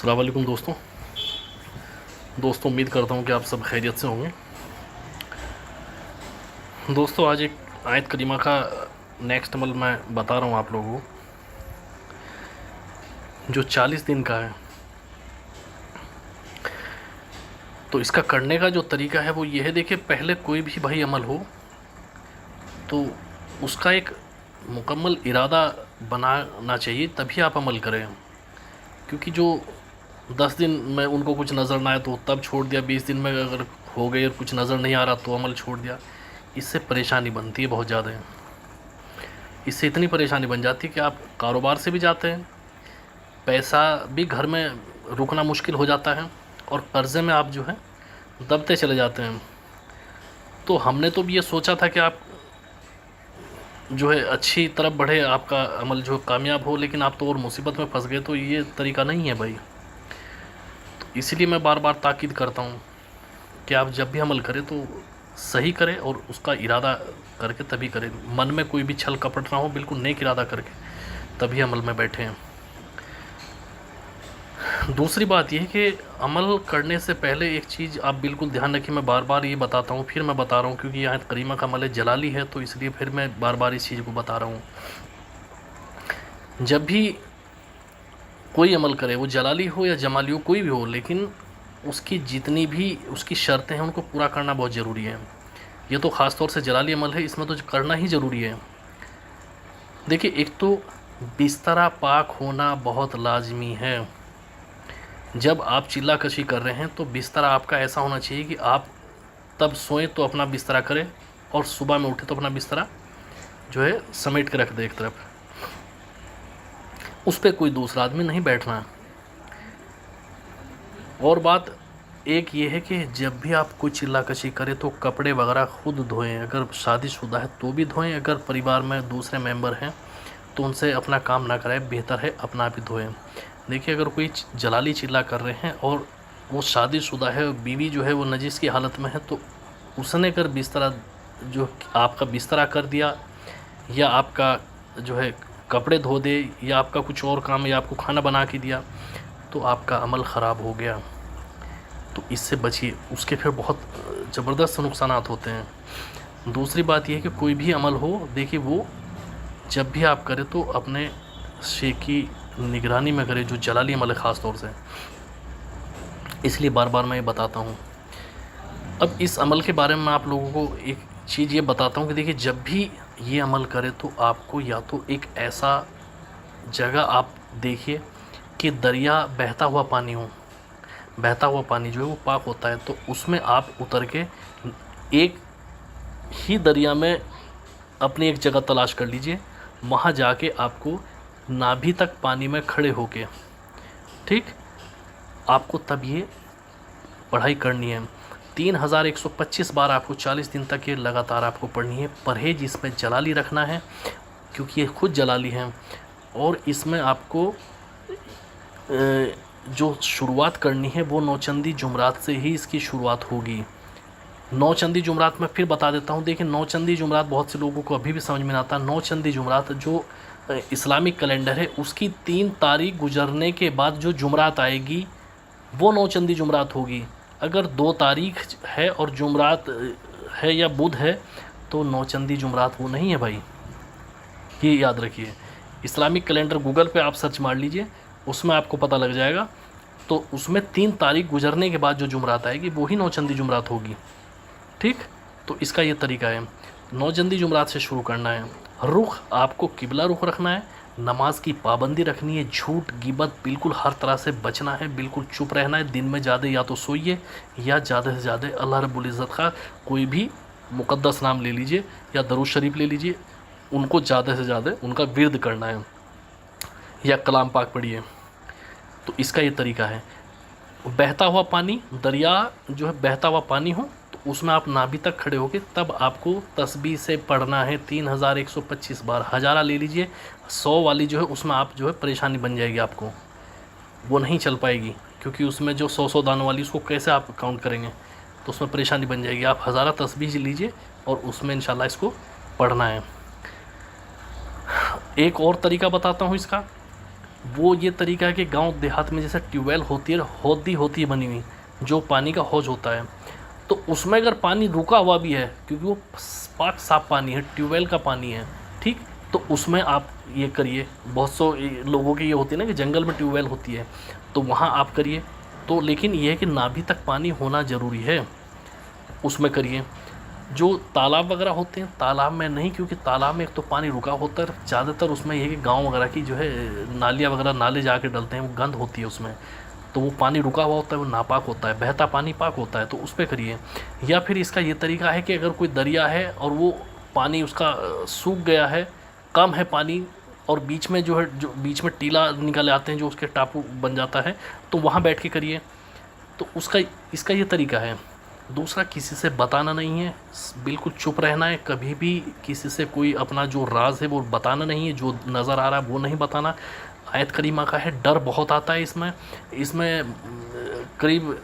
अस्सलाम वालेकुम दोस्तों उम्मीद करता हूँ कि आप सब खैरियत से होंगे। दोस्तों आज एक आयत करीमा का नेक्स्ट अमल मैं बता रहा हूँ आप लोगों को, जो 40 दिन का है। तो इसका करने का जो तरीका है वो ये है, देखिए पहले कोई भी भाई अमल हो तो उसका एक मुकम्मल इरादा बनाना चाहिए, तभी आप अमल करें। क्योंकि जो 10 दिन में उनको कुछ नज़र ना आए तो तब छोड़ दिया, 20 दिन में अगर हो गए और कुछ नज़र नहीं आ रहा तो अमल छोड़ दिया, इससे परेशानी बनती है बहुत ज़्यादा। इससे इतनी परेशानी बन जाती है कि आप कारोबार से भी जाते हैं, पैसा भी घर में रुकना मुश्किल हो जाता है और कर्ज़े में आप जो है दबते चले जाते हैं। तो हमने तो भी ये सोचा था कि आप जो है अच्छी तरफ बढ़े, आपका अमल जो कामयाब हो, लेकिन आप तो और मुसीबत में फंस गए। तो ये तरीका नहीं है भाई। तो इसलिए मैं बार बार ताकीद करता हूँ कि आप जब भी अमल करें तो सही करें और उसका इरादा करके तभी करें। मन में कोई भी छल कपट ना हो, बिल्कुल नेक इरादा करके तभी अमल में बैठे हैं। दूसरी बात यह है कि अमल करने से पहले एक चीज़ आप बिल्कुल ध्यान रखिए। मैं बार बार ये बताता हूँ, फिर मैं बता रहा हूँ, क्योंकि यहाँ करीमा का अमल जलाली है तो इसलिए फिर मैं बार बार इस चीज़ को बता रहा हूँ। जब भी कोई अमल करे, वो जलाली हो या जमाली हो, कोई भी हो, लेकिन उसकी जितनी भी उसकी शर्तें हैं उनको पूरा करना बहुत ज़रूरी है। ये तो ख़ास तौर से जलाली अमल है, इसमें तो करना ही ज़रूरी है। देखिए एक तो बिस्तरा पाक होना बहुत लाजमी है। जब आप चिल्ला कशी कर रहे हैं तो बिस्तरा आपका ऐसा होना चाहिए कि आप तब सोएं तो अपना बिस्तरा करें और सुबह में उठे तो अपना बिस्तरा जो है समेट के रख दे एक तरफ, उस पर कोई दूसरा आदमी नहीं बैठना है। और बात एक ये है कि जब भी आप कोई चिल्लाकशी करें तो कपड़े वगैरह खुद धोएं। अगर शादीशुदा है तो भी धोएं, अगर परिवार में दूसरे मेंबर हैं तो उनसे अपना काम ना कराएं, बेहतर है अपना भी धोएं। देखिए अगर कोई जलाली चिल्ला कर रहे हैं और वो शादीशुदा है, बीवी जो है वो नजिस की हालत में है, तो उसने अगर बिस्तरा जो आपका बिस्तरा कर दिया या आपका जो है कपड़े धो दे या आपका कुछ और काम या आपको खाना बना के दिया, तो आपका अमल ख़राब हो गया। तो इससे बचिए, उसके फिर बहुत ज़बरदस्त नुकसानात होते हैं। दूसरी बात यह है कि कोई भी अमल हो, देखिए वो जब भी आप करें तो अपने शेख की निगरानी में करें, जो जलाली अमल है ख़ास तौर से। इसलिए बार बार मैं ये बताता हूँ। अब इस अमल के बारे में मैं आप लोगों को एक चीज़ ये बताता हूँ कि देखिए जब भी ये अमल करें तो आपको या तो एक ऐसा जगह आप देखिए कि दरिया बहता हुआ पानी हो। बहता हुआ पानी जो है वो पाक होता है, तो उसमें आप उतर के एक ही दरिया में अपनी एक जगह तलाश कर लीजिए। वहाँ जाके आपको नाभि तक पानी में खड़े होके, ठीक, आपको तब ये पढ़ाई करनी है। 3125 बार आपको 40 दिन तक ये लगातार आपको पढ़नी है। परहेज इसमें जलाली रखना है, क्योंकि ये खुद जलाली है। और इसमें आपको जो शुरुआत करनी है वो नौचंदी जुमरात से ही इसकी शुरुआत होगी। नौचंदी जुमरात मैं फिर बता देता हूँ। देखिए नौचंदी जुमरात बहुत से लोगों को अभी भी समझ में नहीं आता। नौचंदी जुमरात जो इस्लामिक कैलेंडर है उसकी 3 तारीख गुजरने के बाद जो जुमरात आएगी वो नौचंदी जुमरात होगी। अगर 2 तारीख है और जुमरात है या बुध है तो नौचंदी जुमरात वो नहीं है भाई, ये याद रखिए। इस्लामिक कैलेंडर गूगल पे आप सर्च मार लीजिए, उसमें आपको पता लग जाएगा। तो उसमें 3 तारीख गुजरने के बाद जो जुमरात आएगी वो ही नौचंदी जुमरात होगी, ठीक। तो इसका ये तरीका है, नौचंदी जुमरात से शुरू करना है। रुख आपको किबला रुख रखना है। नमाज की पाबंदी रखनी है। झूठ गिबत बिल्कुल हर तरह से बचना है, बिल्कुल चुप रहना है। दिन में ज़्यादा या तो सोइए या ज़्यादा से ज़्यादा अल्लाह रब्बुल इज़्ज़त का कोई भी मुक़द्दस नाम ले लीजिए या दरूद शरीफ ले लीजिए, उनको ज़्यादा से ज़्यादा उनका विर्द करना है या कलाम पाक पढ़िए। तो इसका ये तरीका है। बहता हुआ पानी, दरिया जो है बहता हुआ पानी हो तो उसमें आप नाभि तक खड़े होके तब आपको तस्बीह से पढ़ना है 3125 बार। हज़ारा ले लीजिए, 100 वाली जो है उसमें आप जो है परेशानी बन जाएगी, आपको वो नहीं चल पाएगी, क्योंकि उसमें जो 100 दानों वाली उसको कैसे आप काउंट करेंगे, तो उसमें परेशानी बन जाएगी। आप हज़ारा तस्बीह लीजिए और उसमें इंशाल्लाह इसको पढ़ना है। एक और तरीका बताता हूँ इसका। वो ये तरीका है कि गांव देहात में जैसे ट्यूबवेल होती है, हौदी होती है बनी हुई, जो पानी का हौज होता है, तो उसमें अगर पानी रुका हुआ भी है, क्योंकि वो पाक साफ पानी है, ट्यूबवेल का पानी है, ठीक, तो उसमें आप ये करिए। बहुत सौ लोगों की ये होती है ना कि जंगल में ट्यूबवेल होती है, तो वहाँ आप करिए। तो लेकिन ये है कि नाभि तक पानी होना ज़रूरी है, उसमें करिए। जो तालाब वगैरह होते हैं, तालाब में नहीं, क्योंकि तालाब में एक तो पानी रुका होता है, ज़्यादातर उसमें ये है कि गाँव वगैरह की जो है नालियाँ वगैरह, नाले जाके डलते हैं, वो गंद होती है उसमें, तो वो पानी रुका हुआ होता है, वो नापाक होता है, बहता पानी पाक होता है, तो उस पर करिए। या फिर इसका ये तरीका है कि अगर कोई दरिया है और वो पानी उसका सूख गया है, कम है पानी, और बीच में जो है, जो बीच में टीला निकल आते हैं, जो उसके टापू बन जाता है, तो वहाँ बैठ के करिए। तो उसका इसका ये तरीका है। दूसरा, किसी से बताना नहीं है, बिल्कुल चुप रहना है, कभी भी किसी से कोई अपना जो राज है वो बताना नहीं है, जो नज़र आ रहा है वो नहीं बताना। आयत करीमा का है, डर बहुत आता है इसमें। इसमें करीब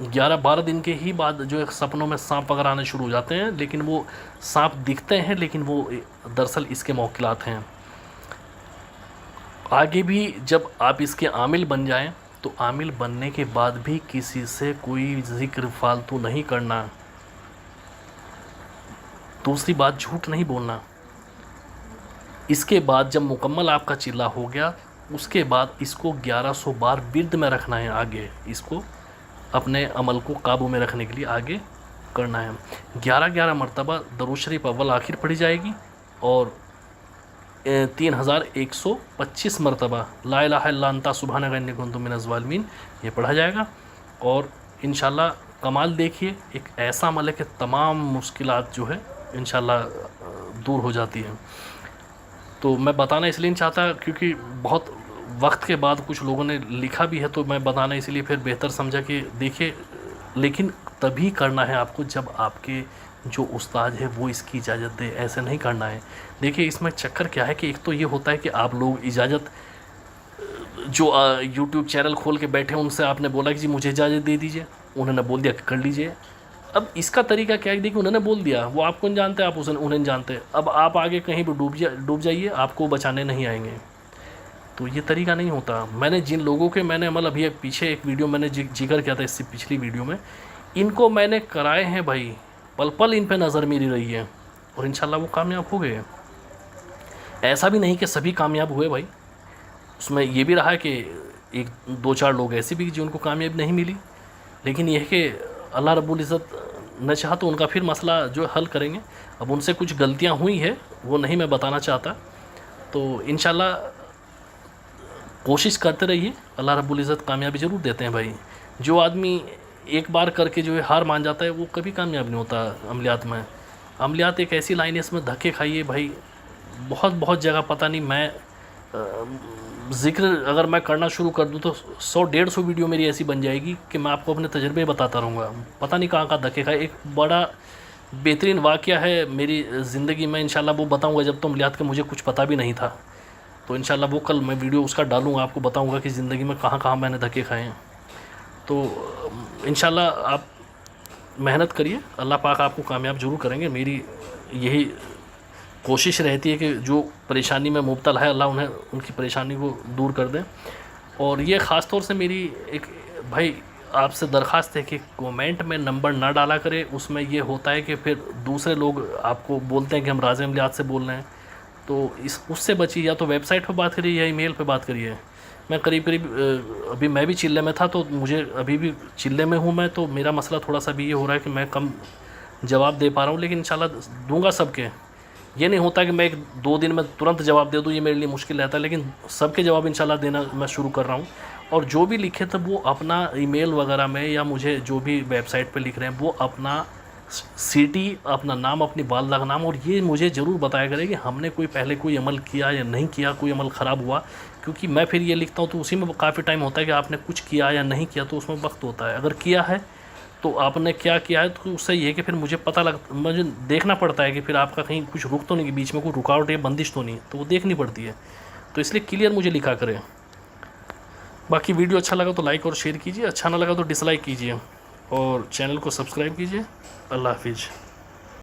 11-12 दिन के ही बाद जो है सपनों में सांप वगैरह आने शुरू हो जाते हैं, लेकिन वो सांप दिखते हैं, लेकिन वो दरअसल इसके मौकिलात हैं। आगे भी जब आप इसके आमिल बन जाएं, तो आमिल बनने के बाद भी किसी से कोई ज़िक्र फालतू नहीं करना। दूसरी बात, झूठ नहीं बोलना। इसके बाद जब मुकम्मल आपका चिल्ला हो गया, उसके बाद इसको 1100 बार विर्द में रखना है। आगे इसको अपने अमल को काबू में रखने के लिए आगे करना है। 11 मरतबा दरूद शरीफ अव्वल आखिर पढ़ी जाएगी, और 3125 मरतबा ला इलाहा इल्ला अंता सुब्हानका इन्नी कुन्तु मिनज़ ज़ालिमीन ये पढ़ा जाएगा। और इंशाल्लाह कमाल देखिए, एक ऐसा अमल है कि तमाम मुश्किलात जो है इंशाल्लाह दूर हो जाती हैं। तो मैं बताना इसलिए नहीं चाहता, क्योंकि बहुत वक्त के बाद कुछ लोगों ने लिखा भी है, तो मैं बताना इसलिए फिर बेहतर समझा कि देखिए, लेकिन तभी करना है आपको जब आपके जो उस्ताद है वो इसकी इजाज़त दे, ऐसे नहीं करना है। देखिए, इसमें चक्कर क्या है कि एक तो ये होता है कि आप लोग इजाज़त, जो यूट्यूब चैनल खोल के बैठे उनसे आपने बोला कि जी मुझे इजाज़त दे दीजिए, उन्होंने बोल दिया कि कर लीजिए। अब इसका तरीका क्या है, देखिए उन्होंने बोल दिया, वो आपको नहीं जानते, आप उन्हें नहीं जानते, अब आप आगे कहीं पर डूब जाइए, आपको बचाने नहीं आएंगे। तो ये तरीका नहीं होता। मैंने जिन लोगों के मैंने अमल, अभी पीछे एक वीडियो मैंने जिक्र किया था, इससे पिछली वीडियो में, इनको मैंने कराए हैं भाई, पल पल इन पे नज़र मेरी रही है, और इंशाल्लाह वो कामयाब हो गए। ऐसा भी नहीं कि सभी कामयाब हुए भाई, उसमें ये भी रहा कि 1-2-4 लोग ऐसे भी जिनको कामयाबी नहीं मिली, लेकिन यह कि अल्लाह रब्बुल इज़्ज़त न चाहा तो उनका फिर मसला जो हल करेंगे। अब उनसे कुछ गलतियां हुई है, वो नहीं मैं बताना चाहता, तो इंशाल्लाह कोशिश करते रहिए, अल्लाह रब्बुल इज़्ज़त कामयाबी ज़रूर देते हैं भाई। जो आदमी एक बार करके जो है हार मान जाता है, वो कभी कामयाब नहीं होता अमलियात में। अमलियात एक ऐसी लाइन है, इसमें धक्के खाइए भाई, बहुत जगह। पता नहीं, मैं ज़िक्र अगर मैं करना शुरू कर दूँ तो 100-150 वीडियो मेरी ऐसी बन जाएगी कि मैं आपको अपने तजर्बे बताता रहूँगा। पता नहीं कहाँ धक्के खाए। एक बड़ा बेहतरीन वाक़या है मेरी ज़िंदगी में, इंशाल्लाह वो बताऊँगा जब तो अमलियात का मुझे कुछ पता भी नहीं था, तो इंशाल्लाह वो कल मैं वीडियो उसका डालूँगा, आपको बताऊँगा कि ज़िंदगी में कहाँ मैंने धक्के खाए हैं। तो इंशाल्लाह आप मेहनत करिए, अल्लाह पाक आपको कामयाब ज़रूर करेंगे। मेरी यही कोशिश रहती है कि जो परेशानी में मुब्तला है, अल्लाह उन्हें उनकी परेशानी को दूर कर दें। और ये ख़ास तौर से मेरी एक भाई आपसे दरख्वास्त है कि कमेंट में नंबर ना डाला करें। उसमें ये होता है कि फिर दूसरे लोग आपको बोलते हैं कि हम राज़ी अमलियात से बोल रहे हैं, तो उससे बचिए। या तो वेबसाइट पर बात करिए या ईमेल पे बात करिए। मैं करीब अभी मैं भी चिल्ले में था, तो मुझे अभी भी चिल्ले में हूँ मैं, तो मेरा मसला थोड़ा सा भी ये हो रहा है कि मैं कम जवाब दे पा रहा हूँ, लेकिन इंशाल्लाह दूंगा सबके। ये नहीं होता कि मैं 1-2 दिन में तुरंत जवाब दे दूँ, ये मेरे लिए मुश्किल रहता है, लेकिन सबके जवाब इंशाल्लाह देना मैं शुरू कर रहा हूँ। और जो भी लिखे तो वो अपना ईमेल वगैरह में, या मुझे जो भी वेबसाइट पे लिख रहे हैं, वो अपना सिटी, अपना नाम, अपनी वालिदा का नाम, और ये मुझे ज़रूर बताया करें कि हमने कोई पहले कोई अमल किया या नहीं किया, कोई अमल ख़राब हुआ। क्योंकि मैं फिर ये लिखता हूँ तो उसी में काफ़ी टाइम होता है कि आपने कुछ किया या नहीं किया, तो उसमें वक्त होता है। अगर किया है तो आपने क्या किया है, तो उससे ये है कि फिर मुझे मुझे देखना पड़ता है कि फिर आपका कहीं कुछ रुक तो नहीं, कि बीच में कोई रुकावट या बंदिश तो नहीं, तो वो देखनी पड़ती है। तो इसलिए क्लियर मुझे लिखा करें। बाकी वीडियो अच्छा लगा तो लाइक और शेयर कीजिए, अच्छा ना लगा तो डिसलाइक कीजिए, और चैनल को सब्सक्राइब कीजिए। अल्लाह हाफिज़।